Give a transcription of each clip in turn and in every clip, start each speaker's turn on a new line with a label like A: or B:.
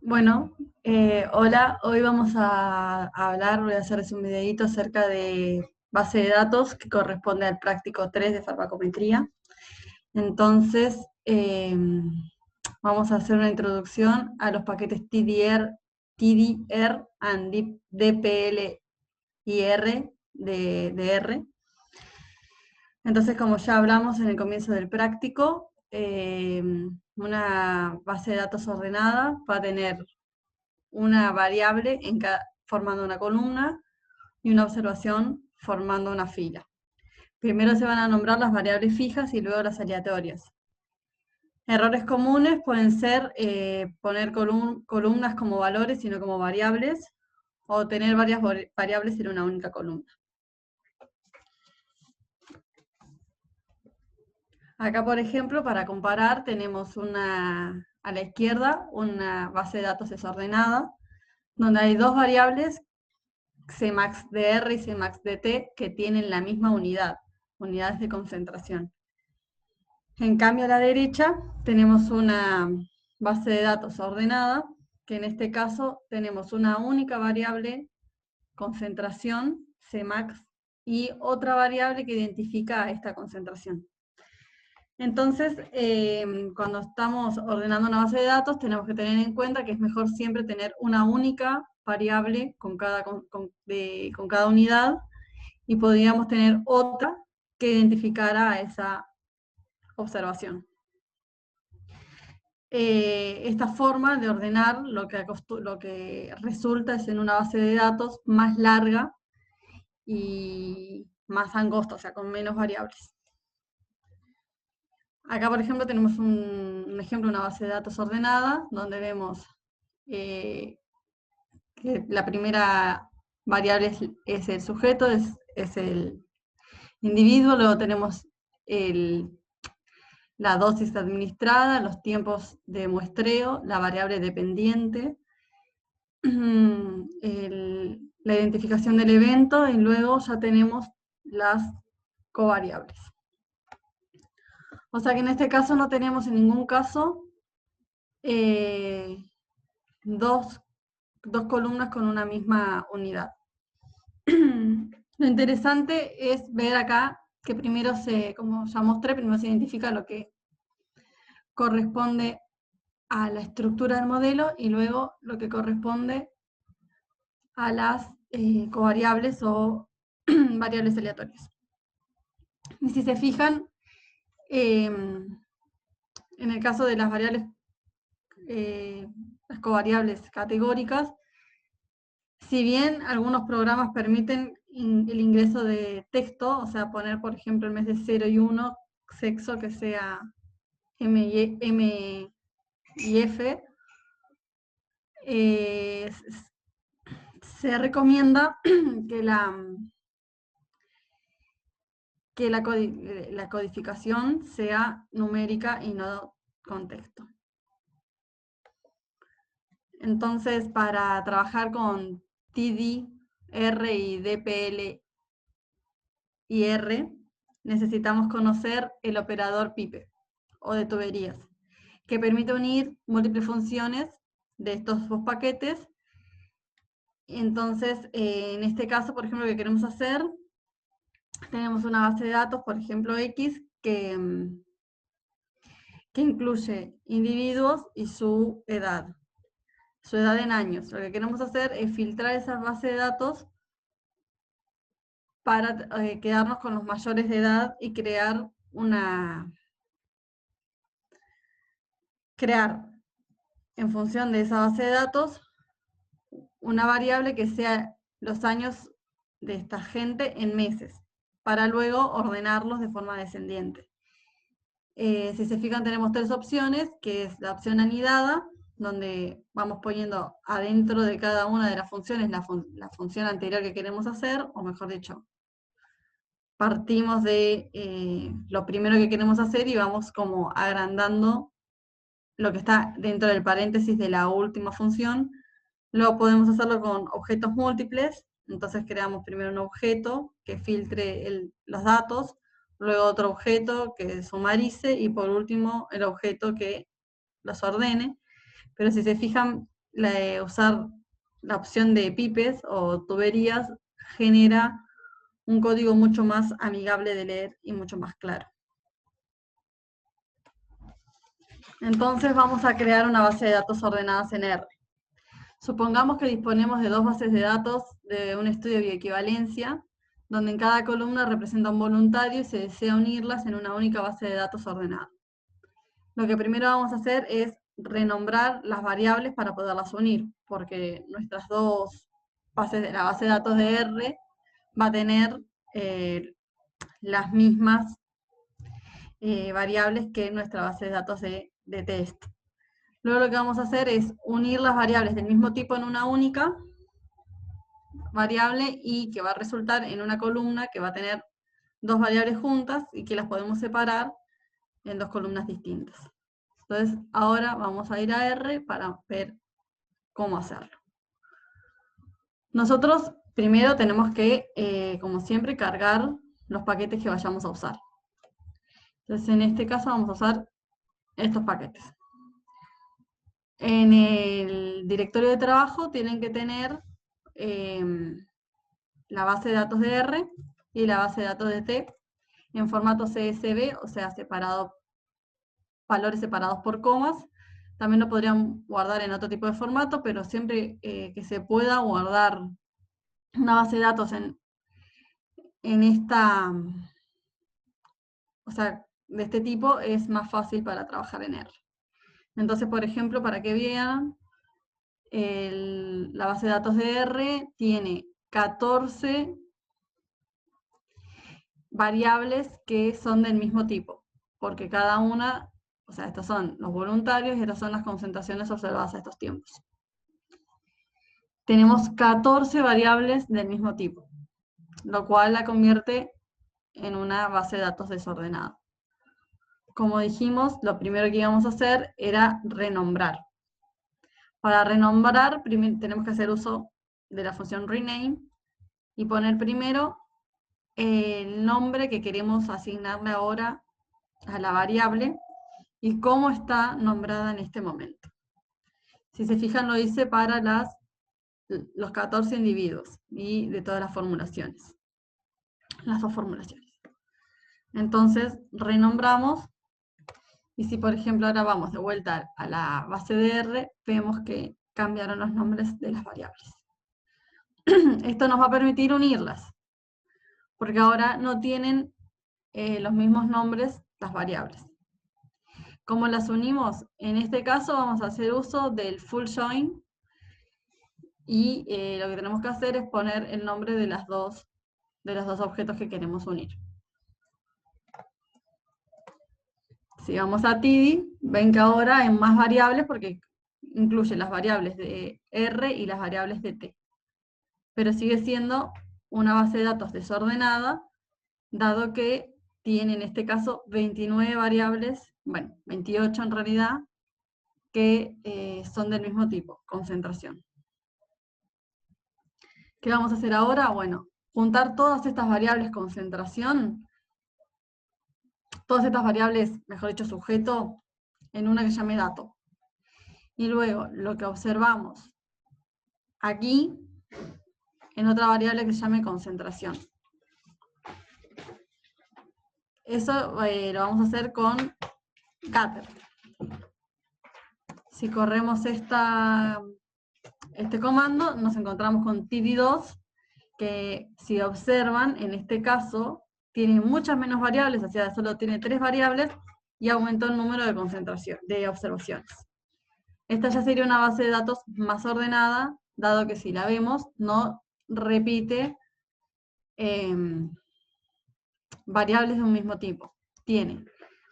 A: Bueno, hola, hoy vamos a hablar, voy a hacerles un videito acerca de base de datos que corresponde al práctico 3 de farmacometría. Entonces, vamos a hacer una introducción a los paquetes TDR and DPLIR de R. Entonces, como ya hablamos en el comienzo del práctico, una base de datos ordenada va a tener una variable formando una columna y una observación formando una fila. Primero se van a nombrar las variables fijas y luego las aleatorias. Errores comunes pueden ser poner columnas como valores y no como variables, o tener varias variables en una única columna. Acá, por ejemplo, para comparar, tenemos a la izquierda una base de datos desordenada, donde hay dos variables, Cmax de R y Cmax de T, que tienen la misma unidad, unidades de concentración. En cambio, a la derecha tenemos una base de datos ordenada, que en este caso tenemos una única variable, concentración, Cmax, y otra variable que identifica a esta concentración. Entonces, cuando estamos ordenando una base de datos, tenemos que tener en cuenta que es mejor siempre tener una única variable con cada unidad, y podríamos tener otra que identificara a esa observación. Esta forma de ordenar lo que resulta es en una base de datos más larga y más angosta, o sea, con menos variables. Acá, por ejemplo, tenemos un ejemplo, una base de datos ordenada, donde vemos que la primera variable es el sujeto, es el individuo, luego tenemos la dosis administrada, los tiempos de muestreo, la variable dependiente, la identificación del evento, y luego ya tenemos las covariables. O sea que en este caso no tenemos en ningún caso dos columnas con una misma unidad. Lo interesante es ver acá que primero como ya mostré, primero se identifica lo que corresponde a la estructura del modelo y luego lo que corresponde a las covariables o variables aleatorias. Y si se fijan, en el caso de las variables, las covariables categóricas, si bien algunos programas permiten el ingreso de texto, o sea, poner, por ejemplo, en vez de 0 y 1, sexo que sea M y F, se recomienda que la codificación sea numérica y no con texto. Entonces, para trabajar con TD, R y DPL y R, necesitamos conocer el operador pipe o de tuberías, que permite unir múltiples funciones de estos dos paquetes. Entonces, en este caso, por ejemplo, lo que queremos hacer, tenemos una base de datos, por ejemplo, X, que incluye individuos y su edad en años. Lo que queremos hacer es filtrar esa base de datos para quedarnos con los mayores de edad y crear en función de esa base de datos una variable que sea los años de esta gente en meses, para luego ordenarlos de forma descendiente. Si se fijan, tenemos tres opciones, que es la opción anidada, donde vamos poniendo adentro de cada una de las funciones la función anterior que queremos hacer, o mejor dicho, partimos de lo primero que queremos hacer y vamos como agrandando lo que está dentro del paréntesis de la última función. Luego podemos hacerlo con objetos múltiples, entonces creamos primero un objeto que filtre los datos, luego otro objeto que sumarice y por último el objeto que los ordene. Pero si se fijan, usar la opción de pipes o tuberías genera un código mucho más amigable de leer y mucho más claro. Entonces vamos a crear una base de datos ordenadas en R. Supongamos que disponemos de dos bases de datos de un estudio de bioequivalencia, donde en cada columna representa un voluntario y se desea unirlas en una única base de datos ordenada. Lo que primero vamos a hacer es renombrar las variables para poderlas unir, porque nuestras dos bases de la base de datos de R va a tener las mismas variables que nuestra base de datos de test. Luego lo que vamos a hacer es unir las variables del mismo tipo en una única variable y que va a resultar en una columna que va a tener dos variables juntas y que las podemos separar en dos columnas distintas. Entonces ahora vamos a ir a R para ver cómo hacerlo. Nosotros primero tenemos que, como siempre, cargar los paquetes que vayamos a usar. Entonces en este caso vamos a usar estos paquetes. En el directorio de trabajo tienen que tener la base de datos de R y la base de datos de T en formato CSV, o sea, valores separados por comas. También lo podrían guardar en otro tipo de formato, pero siempre que se pueda guardar una base de datos en esta, o sea, de este tipo, es más fácil para trabajar en R. Entonces, por ejemplo, para que vean, la base de datos de R tiene 14 variables que son del mismo tipo, porque cada una, o sea, estos son los voluntarios y estas son las concentraciones observadas a estos tiempos. Tenemos 14 variables del mismo tipo, lo cual la convierte en una base de datos desordenada. Como dijimos, lo primero que íbamos a hacer era renombrar. Para renombrar, tenemos que hacer uso de la función rename y poner primero el nombre que queremos asignarle ahora a la variable y cómo está nombrada en este momento. Si se fijan, lo hice para los 14 individuos y de todas las formulaciones. Las dos formulaciones. Entonces, renombramos. Y si, por ejemplo, ahora vamos de vuelta a la base de R, vemos que cambiaron los nombres de las variables. Esto nos va a permitir unirlas, porque ahora no tienen los mismos nombres las variables. ¿Cómo las unimos? En este caso vamos a hacer uso del full join, y lo que tenemos que hacer es poner el nombre de los dos objetos que queremos unir. Si vamos a TIDI, ven que ahora hay más variables porque incluye las variables de R y las variables de T. Pero sigue siendo una base de datos desordenada, dado que tiene en este caso 29 variables, bueno, 28 en realidad, que son del mismo tipo, concentración. ¿Qué vamos a hacer ahora? Bueno, juntar todas estas variables concentración, todas estas variables, mejor dicho, sujeto, en una que llame dato. Y luego, lo que observamos aquí, en otra variable que se llame concentración. Eso lo vamos a hacer con getter. Si corremos este comando, nos encontramos con td2, que si observan, en este caso, tiene muchas menos variables, o sea, solo tiene 3 variables, y aumentó el número de observaciones. Esta ya sería una base de datos más ordenada, dado que si la vemos, no repite variables de un mismo tipo. Tiene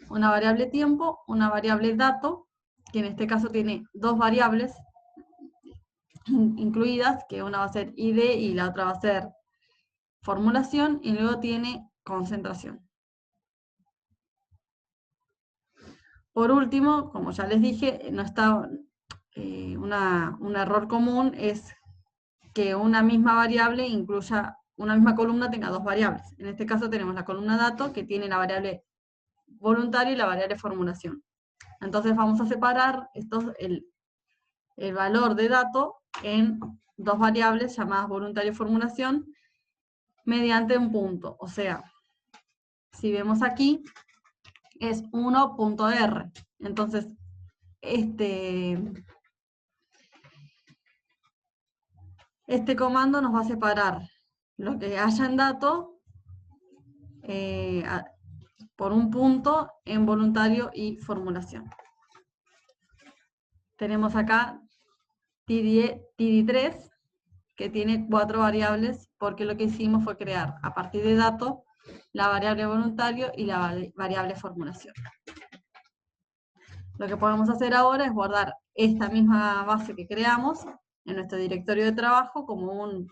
A: una variable tiempo, una variable dato, que en este caso tiene dos variables incluidas, que una va a ser ID y la otra va a ser formulación, y luego tiene concentración. Por último, como ya les dije, no está un error común es que una misma variable incluya, una misma columna tenga dos variables. En este caso tenemos la columna dato, que tiene la variable voluntario y la variable formulación. Entonces vamos a separar el valor de dato en dos variables llamadas voluntario y formulación mediante un punto. O sea, si vemos aquí, es 1.r. Entonces, este comando nos va a separar lo que haya en dato por un punto en voluntario y formulación. Tenemos acá TD3, que tiene 4 variables, porque lo que hicimos fue crear a partir de dato la variable voluntario y la variable formulación. Lo que podemos hacer ahora es guardar esta misma base que creamos en nuestro directorio de trabajo como un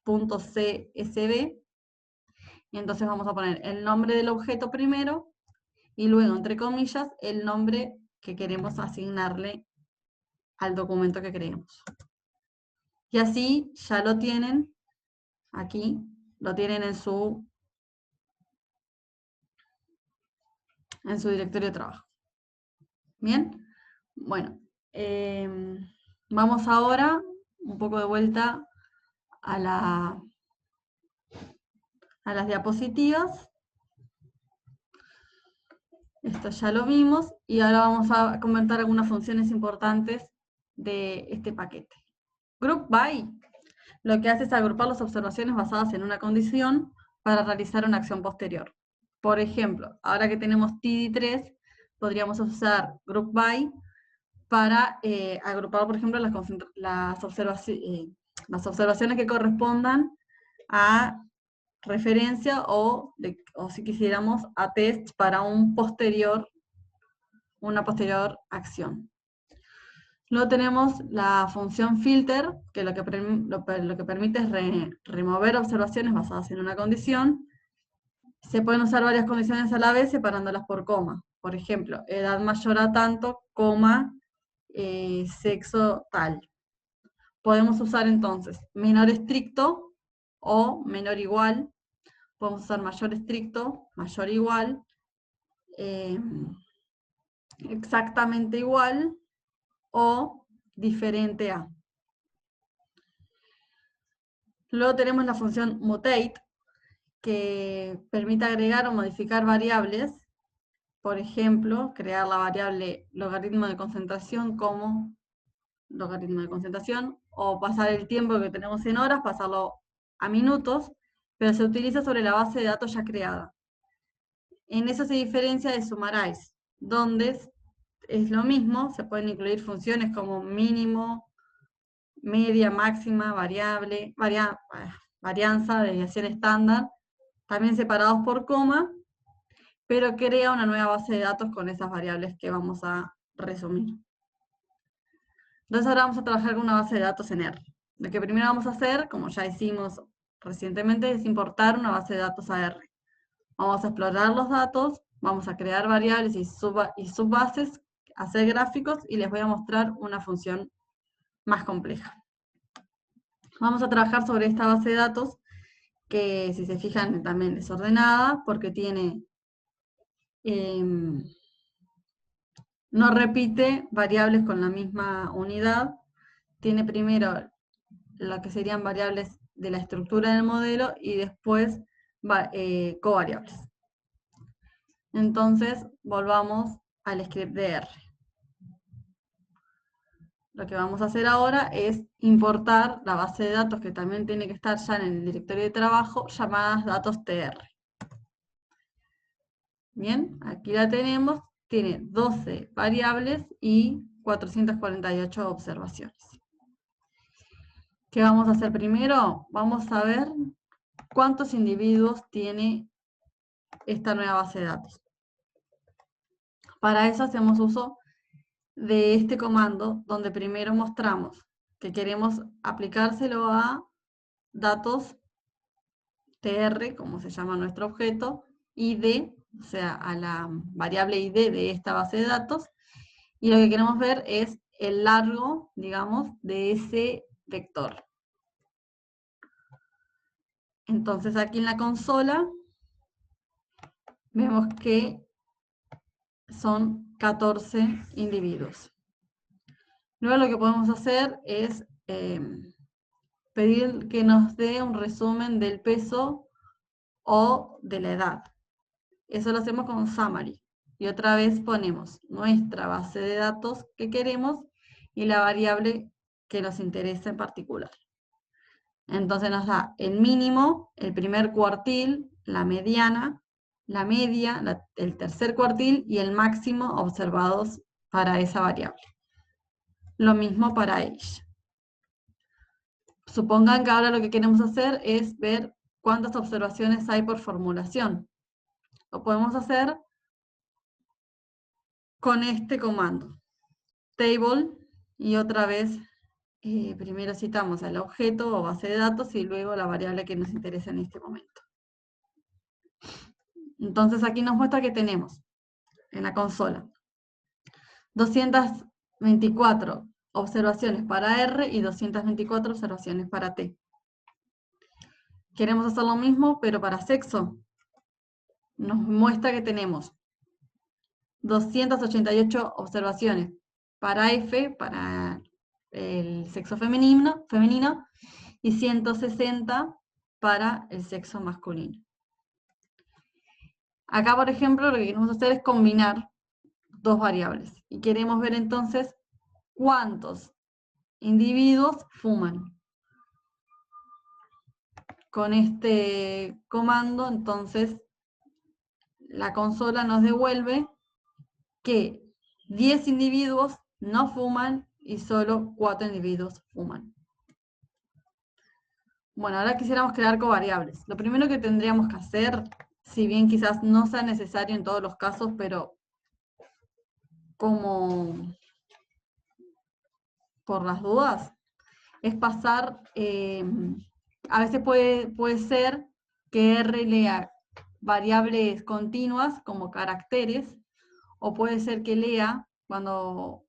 A: .csv, y entonces vamos a poner el nombre del objeto primero, y luego, entre comillas, el nombre que queremos asignarle al documento que creemos. Y así ya lo tienen aquí, lo tienen en su directorio de trabajo. ¿Bien? Bueno, vamos ahora un poco de vuelta a las diapositivas. Esto ya lo vimos y ahora vamos a comentar algunas funciones importantes de este paquete. Group by lo que hace es agrupar las observaciones basadas en una condición para realizar una acción posterior. Por ejemplo, ahora que tenemos TD3, podríamos usar group by para agrupar, por ejemplo, las observaciones que correspondan a referencia o si quisiéramos, a test para una posterior acción. Luego tenemos la función filter, que lo que permite es remover observaciones basadas en una condición. Se pueden usar varias condiciones a la vez separándolas por coma. Por ejemplo, edad mayor a tanto, coma, sexo tal. Podemos usar entonces menor estricto o menor igual. Podemos usar mayor estricto, mayor igual, exactamente igual o diferente a. Luego tenemos la función mutate, que permite agregar o modificar variables. Por ejemplo, crear la variable logaritmo de concentración como logaritmo de concentración, o pasar el tiempo que tenemos en horas, pasarlo a minutos, pero se utiliza sobre la base de datos ya creada. En eso se diferencia de summarize, donde es lo mismo, se pueden incluir funciones como mínimo, media, máxima, variable, varianza, desviación estándar, también separados por coma, pero crea una nueva base de datos con esas variables que vamos a resumir. Entonces ahora vamos a trabajar con una base de datos en R. Lo que primero vamos a hacer, como ya hicimos recientemente, es importar una base de datos a R. Vamos a explorar los datos, vamos a crear variables y subbases, hacer gráficos, y les voy a mostrar una función más compleja. Vamos a trabajar sobre esta base de datos, que si se fijan también es ordenada, porque tiene no repite variables con la misma unidad. Tiene primero lo que serían variables de la estructura del modelo y después covariables. Entonces, volvamos al script de R. Lo que vamos a hacer ahora es importar la base de datos, que también tiene que estar ya en el directorio de trabajo, llamadas datos TR. Bien, aquí la tenemos, tiene 12 variables y 448 observaciones. ¿Qué vamos a hacer primero? Vamos a ver cuántos individuos tiene esta nueva base de datos. Para eso hacemos uso de este comando, donde primero mostramos que queremos aplicárselo a datos TR, como se llama nuestro objeto, ID, o sea, a la variable ID de esta base de datos, y lo que queremos ver es el largo, digamos, de ese vector. Entonces aquí en la consola vemos que son 14 individuos. Luego lo que podemos hacer es pedir que nos dé un resumen del peso o de la edad. Eso lo hacemos con summary. Y otra vez ponemos nuestra base de datos que queremos y la variable que nos interesa en particular. Entonces nos da el mínimo, el primer cuartil, la mediana, la media, el tercer cuartil y el máximo observados para esa variable. Lo mismo para age. Supongan que ahora lo que queremos hacer es ver cuántas observaciones hay por formulación. Lo podemos hacer con este comando. Table, y otra vez, primero citamos el objeto o base de datos y luego la variable que nos interesa en este momento. Entonces aquí nos muestra que tenemos en la consola 224 observaciones para R y 224 observaciones para T. Queremos hacer lo mismo, pero para sexo. Nos muestra que tenemos 288 observaciones para F, para el sexo femenino, y 160 para el sexo masculino. Acá, por ejemplo, lo que queremos hacer es combinar dos variables. Y queremos ver entonces cuántos individuos fuman. Con este comando, entonces, la consola nos devuelve que 10 individuos no fuman y solo 4 individuos fuman. Bueno, ahora quisiéramos crear covariables. Lo primero que tendríamos que hacer, si bien quizás no sea necesario en todos los casos, pero como por las dudas, es pasar, a veces puede ser que R lea variables continuas como caracteres, o puede ser que lea, cuando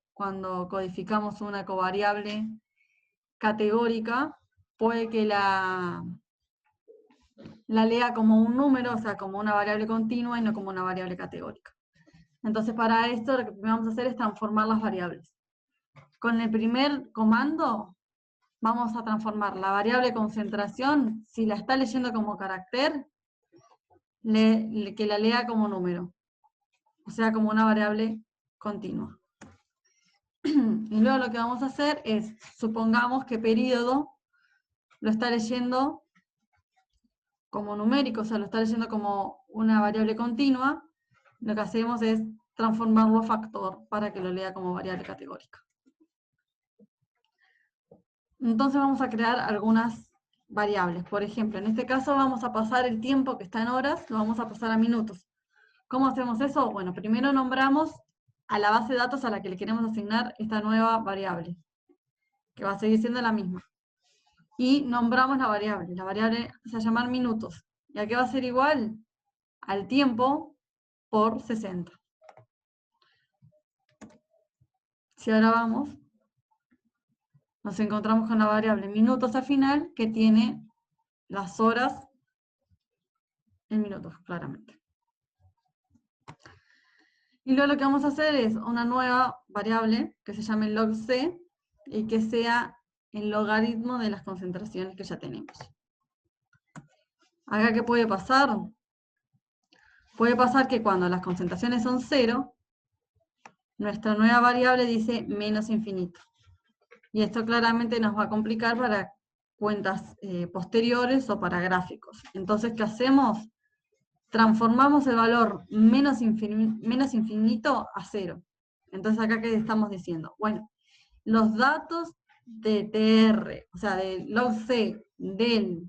A: codificamos una covariable categórica, puede que la lea como un número, o sea, como una variable continua y no como una variable categórica. Entonces, para esto lo que vamos a hacer es transformar las variables. Con el primer comando vamos a transformar la variable concentración, si la está leyendo como carácter, que la lea como número, o sea, como una variable continua. Y luego lo que vamos a hacer es, supongamos que periodo lo está leyendo como numérico, o sea, lo está leyendo como una variable continua, lo que hacemos es transformarlo a factor para que lo lea como variable categórica. Entonces vamos a crear algunas variables. Por ejemplo, en este caso vamos a pasar el tiempo que está en horas, lo vamos a pasar a minutos. ¿Cómo hacemos eso? Bueno, primero nombramos a la base de datos a la que le queremos asignar esta nueva variable, que va a seguir siendo la misma. Y nombramos la variable se va a llamar minutos. ¿Y a qué va a ser igual? Al tiempo por 60. Si ahora vamos, nos encontramos con la variable minutos al final, que tiene las horas en minutos, claramente. Y luego lo que vamos a hacer es una nueva variable que se llame log_c y que sea el logaritmo de las concentraciones que ya tenemos. Acá, ¿qué puede pasar? Puede pasar que cuando las concentraciones son 0, nuestra nueva variable dice menos infinito. Y esto claramente nos va a complicar para cuentas posteriores o para gráficos. Entonces, ¿qué hacemos? Transformamos el valor menos infinito a 0. Entonces, acá, ¿qué estamos diciendo? Bueno, los datos de TR, o sea, de log_c de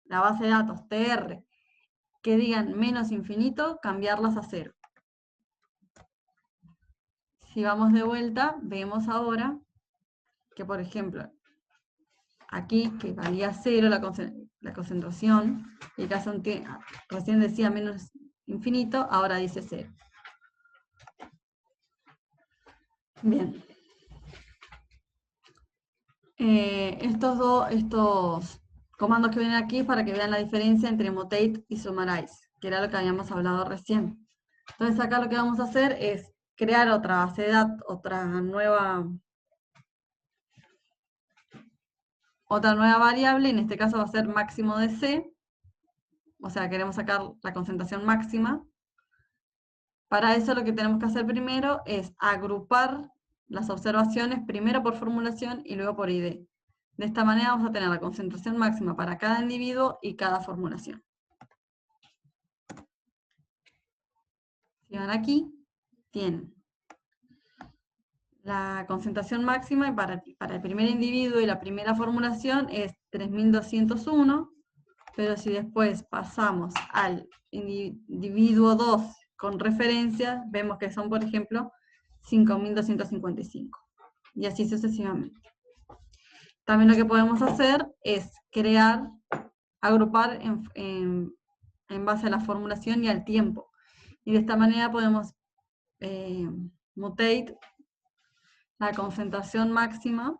A: la base de datos TR, que digan menos infinito, cambiarlas a 0. Si vamos de vuelta, vemos ahora que, por ejemplo, aquí que valía 0 la concentración, y acá recién decía menos infinito, ahora dice 0. Bien. Estos comandos que vienen aquí para que vean la diferencia entre mutate y summarize, que era lo que habíamos hablado recién. Entonces acá lo que vamos a hacer es crear otra base de datos, otra nueva otra nueva variable, en este caso va a ser máximo de C, o sea, queremos sacar la concentración máxima. Para eso lo que tenemos que hacer primero es agrupar las observaciones, primero por formulación y luego por ID. De esta manera vamos a tener la concentración máxima para cada individuo y cada formulación. Si van aquí, tienen la concentración máxima para el primer individuo y la primera formulación es 3201, pero si después pasamos al individuo 2 con referencias, vemos que son, por ejemplo, 5255, y así sucesivamente. También lo que podemos hacer es crear, agrupar en base a la formulación y al tiempo. Y de esta manera podemos mutate la concentración máxima,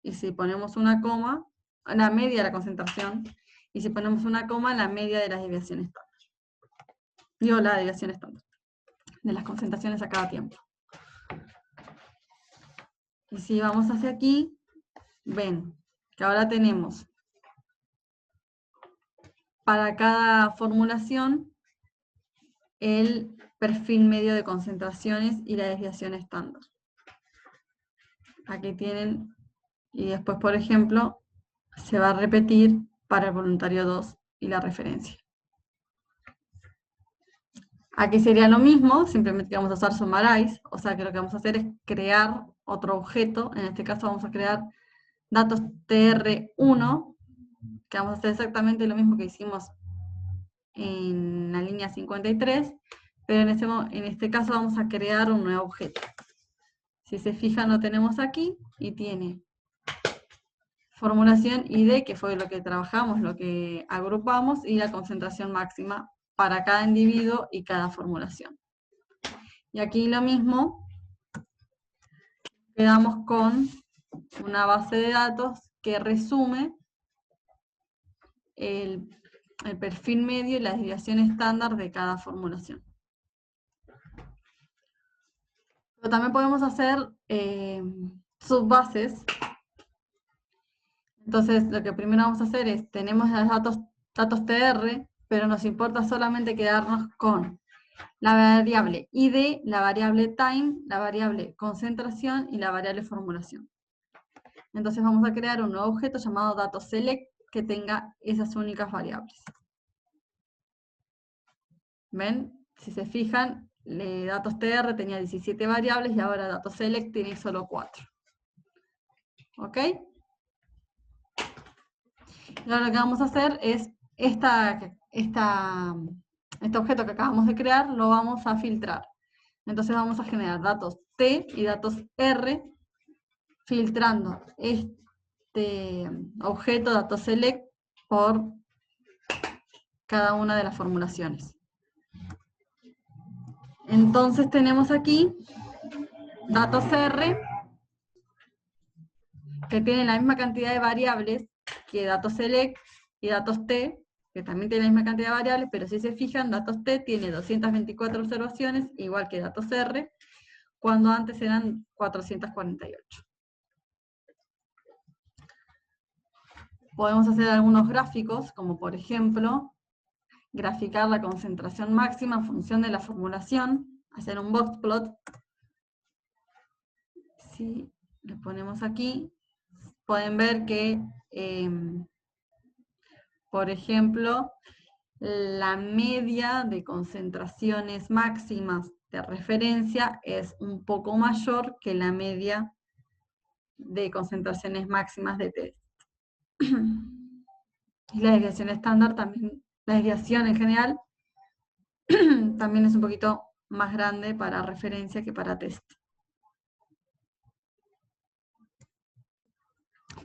A: y si ponemos una coma, la media de la concentración, y si ponemos una coma, la media de las desviaciones estándar. Digo, la desviación estándar de las concentraciones a cada tiempo. Y si vamos hacia aquí, ven que ahora tenemos para cada formulación el perfil medio de concentraciones y la desviación estándar. Aquí tienen, y después, por ejemplo, se va a repetir para el voluntario 2 y la referencia. Aquí sería lo mismo, simplemente vamos a usar summarize, o sea que lo que vamos a hacer es crear otro objeto. En este caso vamos a crear datos tr1, que vamos a hacer exactamente lo mismo que hicimos en la línea 53, pero en este caso vamos a crear un nuevo objeto. Si se fijan, lo tenemos aquí y tiene formulación ID, que fue lo que trabajamos, lo que agrupamos, y la concentración máxima para cada individuo y cada formulación. Y aquí lo mismo, quedamos con una base de datos que resume el perfil medio y la desviación estándar de cada formulación. Pero también podemos hacer subbases. Entonces, lo que primero vamos a hacer es, tenemos los datos TR, pero nos importa solamente quedarnos con la variable ID, la variable time, la variable concentración y la variable formulación. Entonces vamos a crear un nuevo objeto llamado DatoSelect que tenga esas únicas variables. ¿Ven? Si se fijan, datos TR tenía 17 variables y ahora DatoSelect tiene solo 4. ¿Ok? Y ahora lo que vamos a hacer es este objeto que acabamos de crear, lo vamos a filtrar. Entonces vamos a generar datos T y datos R, filtrando este objeto DatoSelect por cada una de las formulaciones. Entonces tenemos aquí datos R, que tienen la misma cantidad de variables que datos select, y datos T, que también tiene la misma cantidad de variables, pero si se fijan, datos T tiene 224 observaciones, igual que datos R, cuando antes eran 448. Podemos hacer algunos gráficos, como por ejemplo, graficar la concentración máxima en función de la formulación, hacer un box plot. Si le ponemos aquí, pueden ver que, por ejemplo, la media de concentraciones máximas de referencia es un poco mayor que la media de concentraciones máximas de test. Y la desviación estándar también, la desviación en general, también es un poquito más grande para referencia que para test.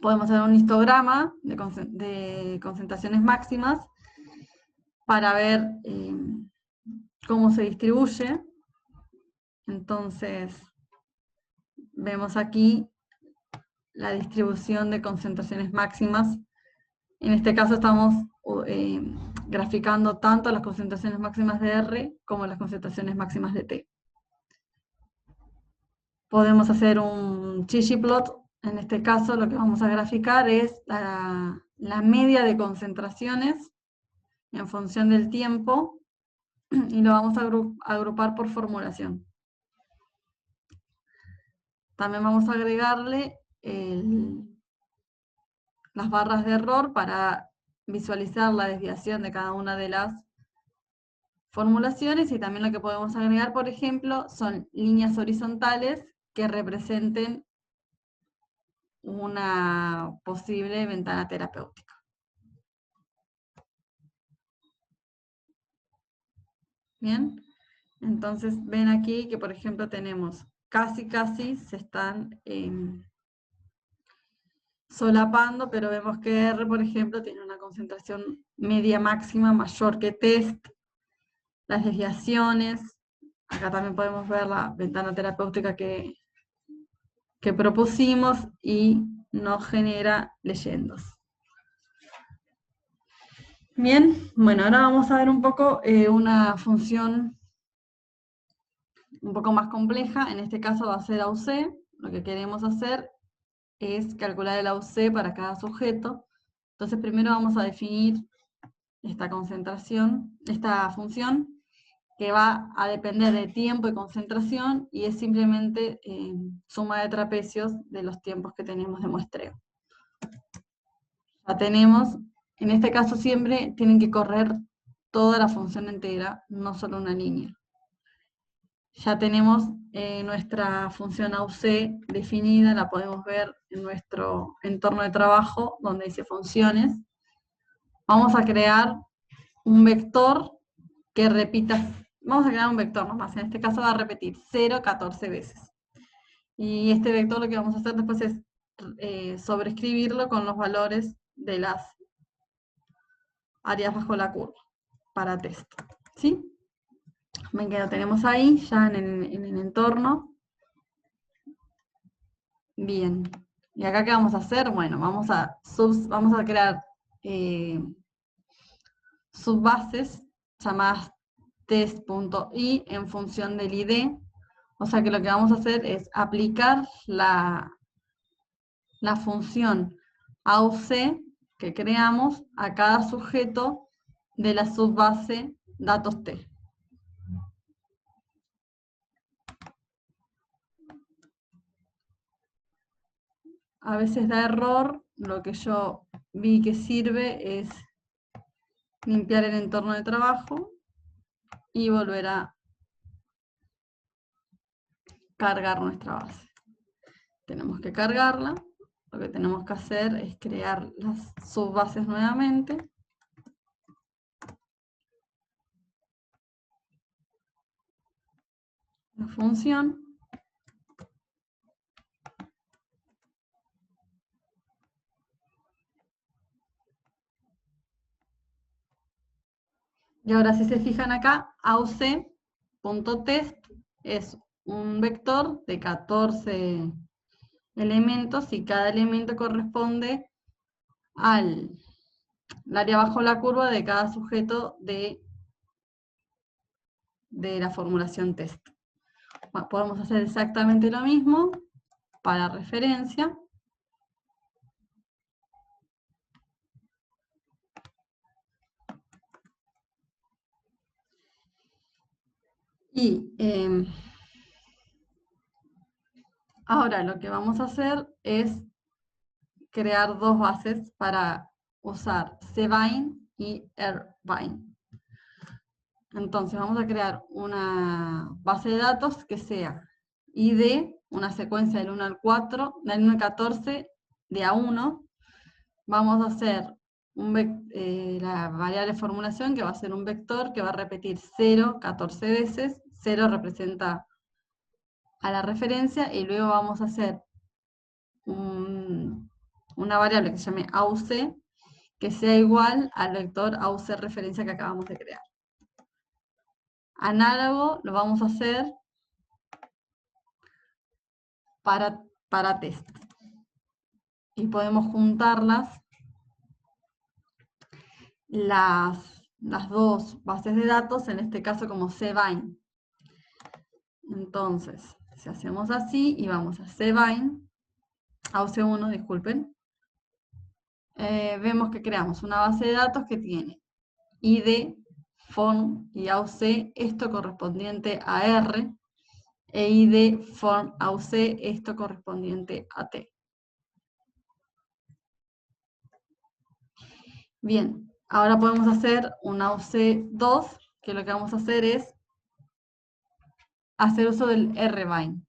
A: Podemos hacer un histograma de concentraciones máximas para ver cómo se distribuye. Entonces, vemos aquí la distribución de concentraciones máximas. En este caso estamos graficando tanto las concentraciones máximas de R como las concentraciones máximas de T. Podemos hacer un ggplot En este caso lo que vamos a graficar es la media de concentraciones en función del tiempo y lo vamos a agrupar por formulación. También vamos a agregarle las barras de error para visualizar la desviación de cada una de las formulaciones, y también lo que podemos agregar, por ejemplo, son líneas horizontales que representen una posible ventana terapéutica. Bien, entonces ven aquí que, por ejemplo, tenemos casi se están solapando, pero vemos que R, por ejemplo, tiene una concentración media máxima mayor que test. Las desviaciones, acá también podemos ver la ventana terapéutica que propusimos y nos genera leyendos. Bien, bueno, ahora vamos a ver un poco una función un poco más compleja. En este caso va a ser AUC. Lo que queremos hacer es calcular el AUC para cada sujeto. Entonces primero vamos a definir esta concentración, esta función, que va a depender de tiempo y concentración, y es simplemente suma de trapecios de los tiempos que tenemos de muestreo. Ya tenemos, en este caso siempre tienen que correr toda la función entera, no solo una línea. Ya tenemos nuestra función AUC definida, la podemos ver en nuestro entorno de trabajo, donde dice funciones. Vamos a crear un vector que repita, vamos a crear un vector nomás, en este caso va a repetir 0 14 veces. Y este vector lo que vamos a hacer después es sobreescribirlo con los valores de las áreas bajo la curva para test. ¿Sí? Ven que lo tenemos ahí, ya en el entorno. Bien. ¿Y acá qué vamos a hacer? Bueno, vamos a crear subbases llamadas test.i en función del ID. O sea que lo que vamos a hacer es aplicar la función AUC que creamos a cada sujeto de la subbase datos T. A veces da error, lo que yo vi que sirve es limpiar el entorno de trabajo y volver a cargar nuestra base. Tenemos que cargarla, lo que tenemos que hacer es crear las subbases nuevamente. La función. Y ahora si se fijan acá, AUC.test es un vector de 14 elementos y cada elemento corresponde al área bajo la curva de cada sujeto de la formulación test. Bueno, podemos hacer exactamente lo mismo para referencia. Y ahora lo que vamos a hacer es crear dos bases para usar cbind y rbind. Entonces vamos a crear una base de datos que sea ID, una secuencia del 1 al 4, del 1 al 14, de A1. Vamos a hacer la variable formulación, que va a ser un vector que va a repetir 0 14 veces. 0 representa a la referencia, y luego vamos a hacer una variable que se llame AUC, que sea igual al vector AUC referencia que acabamos de crear. Análogo lo vamos a hacer para test. Y podemos juntarlas, las dos bases de datos, en este caso como cbind. Entonces, si hacemos así y vamos a cbind, AUC1, disculpen, vemos que creamos una base de datos que tiene ID, form y AUC, esto correspondiente a R, e ID, form, AUC, esto correspondiente a T. Bien, ahora podemos hacer un AUC2, que lo que vamos a hacer es hacer uso del rbind.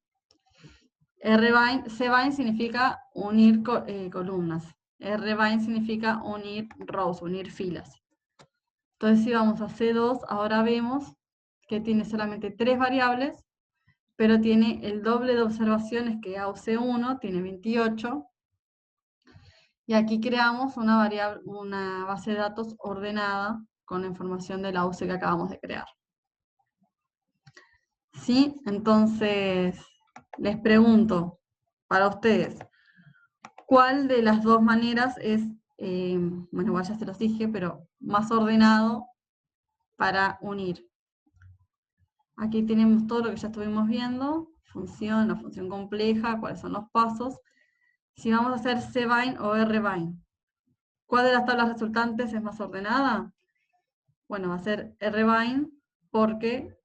A: cbind significa unir columnas. rbind significa unir rows, unir filas. Entonces si vamos a C2, ahora vemos que tiene solamente 3 variables, pero tiene el doble de observaciones que AUC1, tiene 28. Y aquí creamos una base de datos ordenada con la información de la AUC que acabamos de crear. ¿Sí? Entonces, les pregunto para ustedes, ¿cuál de las dos maneras es, bueno, igual ya se los dije, pero más ordenado para unir? Aquí tenemos todo lo que ya estuvimos viendo, función, la función compleja, cuáles son los pasos. Si vamos a hacer cbind o rbind, ¿cuál de las tablas resultantes es más ordenada? Bueno, va a ser rbind porque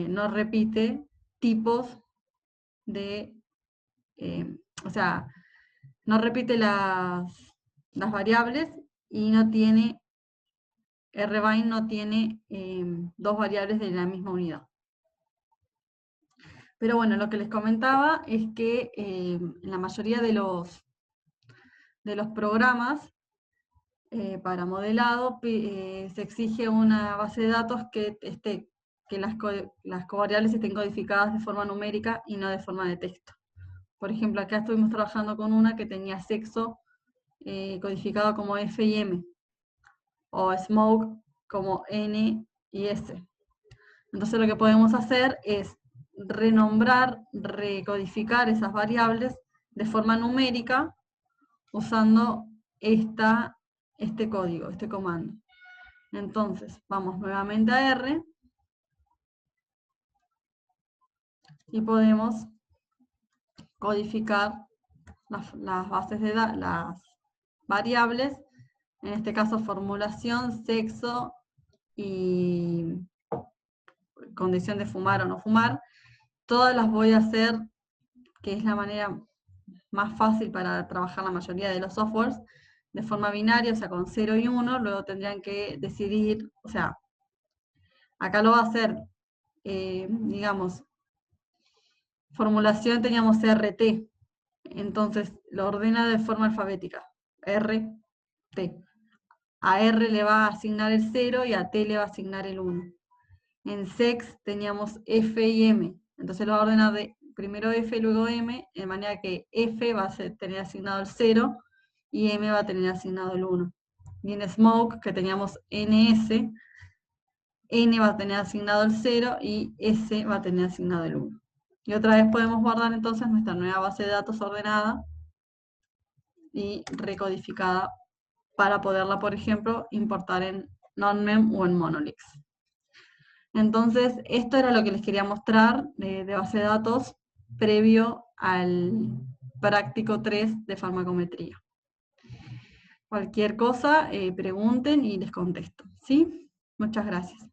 A: no repite tipos de, o sea, no repite las variables y no tiene, rbind no tiene dos variables de la misma unidad. Pero bueno, lo que les comentaba es que en la mayoría de los programas para modelado se exige una base de datos que las covariables estén codificadas de forma numérica y no de forma de texto. Por ejemplo, acá estuvimos trabajando con una que tenía sexo codificado como F y M, o smoke como N y S. Entonces lo que podemos hacer es renombrar, recodificar esas variables de forma numérica usando este código, este comando. Entonces, vamos nuevamente a R y podemos codificar las bases de datos, las variables, en este caso formulación, sexo y condición de fumar o no fumar. Todas las voy a hacer, que es la manera más fácil para trabajar la mayoría de los softwares, de forma binaria, o sea, con 0 y 1, luego tendrían que decidir, o sea, acá lo va a hacer, digamos, formulación teníamos RT, entonces lo ordena de forma alfabética, RT. A R le va a asignar el 0 y a T le va a asignar el 1. En sex teníamos F y M, entonces lo va a ordenar de primero F y luego M, de manera que F va a tener asignado el 0 y M va a tener asignado el 1. Y en smoke, que teníamos NS, N va a tener asignado el 0 y S va a tener asignado el 1. Y otra vez podemos guardar entonces nuestra nueva base de datos ordenada y recodificada para poderla, por ejemplo, importar en NonMem o en Monolix. Entonces, esto era lo que les quería mostrar de base de datos previo al práctico 3 de farmacometría. Cualquier cosa, pregunten y les contesto, ¿sí? Muchas gracias.